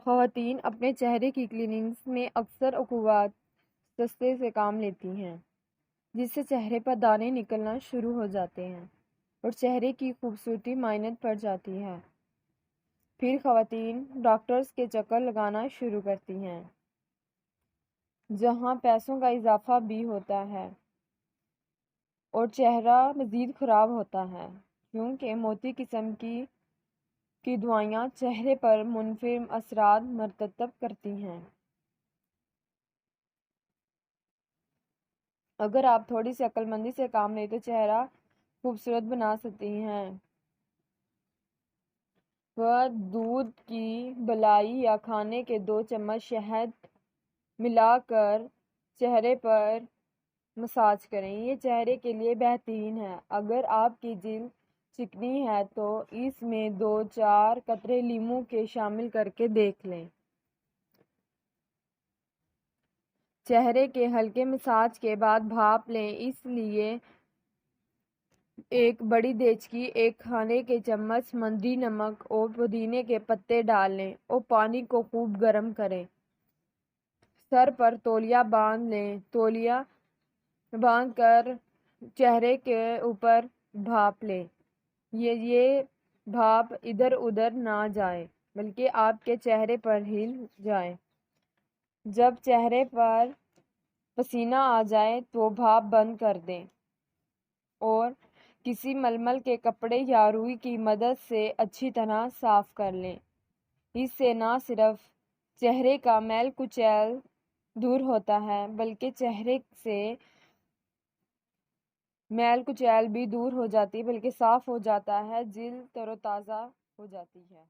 خواتین اپنے چہرے کی کلیننگز میں اکثر اوقات سستے سے کام لیتی ہیں، جس سے چہرے پر دانے نکلنا شروع ہو جاتے ہیں اور چہرے کی خوبصورتی مائنت پڑ جاتی ہے۔ پھر خواتین ڈاکٹرز کے چکر لگانا شروع کرتی ہیں، جہاں پیسوں کا اضافہ بھی ہوتا ہے اور چہرہ مزید خراب ہوتا ہے، کیونکہ موٹی قسم کی دوائیاں چہرے پر منفرد اثرات مرتب کرتی ہیں۔ اگر آپ تھوڑی سی عقل مندی سے کام لیں تو چہرہ خوبصورت بنا سکتی ہیں۔ وہ دودھ کی بلائی یا کھانے کے 2 چمچ شہد ملا کر چہرے پر مساج کریں، یہ چہرے کے لیے بہترین ہے۔ اگر آپ کی جلد چکنی ہے تو اس میں 2-4 قطرے لیموں کے شامل کرکے دیکھ لیں۔ چہرے کے ہلکے مساج کے بعد بھاپ لیں، اس لیے ایک بڑی دیگچی 1 کھانے کے چمچ مندری نمک اور پودینے کے پتے ڈال لیں اور پانی کو خوب گرم کریں۔ سر پر تولیہ باندھ لیں، تولیہ باندھ کر چہرے کے اوپر بھاپ لیں۔ یہ بھاپ ادھر ادھر نہ جائے بلکہ آپ کے چہرے پر ہل جائے۔ جب چہرے پر پسینہ آ جائے تو بھاپ بند کر دیں اور کسی ململ کے کپڑے یا روئی کی مدد سے اچھی طرح صاف کر لیں۔ اس سے نہ صرف چہرے کا میل کچیل دور ہوتا ہے بلکہ چہرے سے میل کچیل بھی دور ہو جاتی ہے بلکہ صاف ہو جاتا ہے، جلد تر و تازہ ہو جاتی ہے۔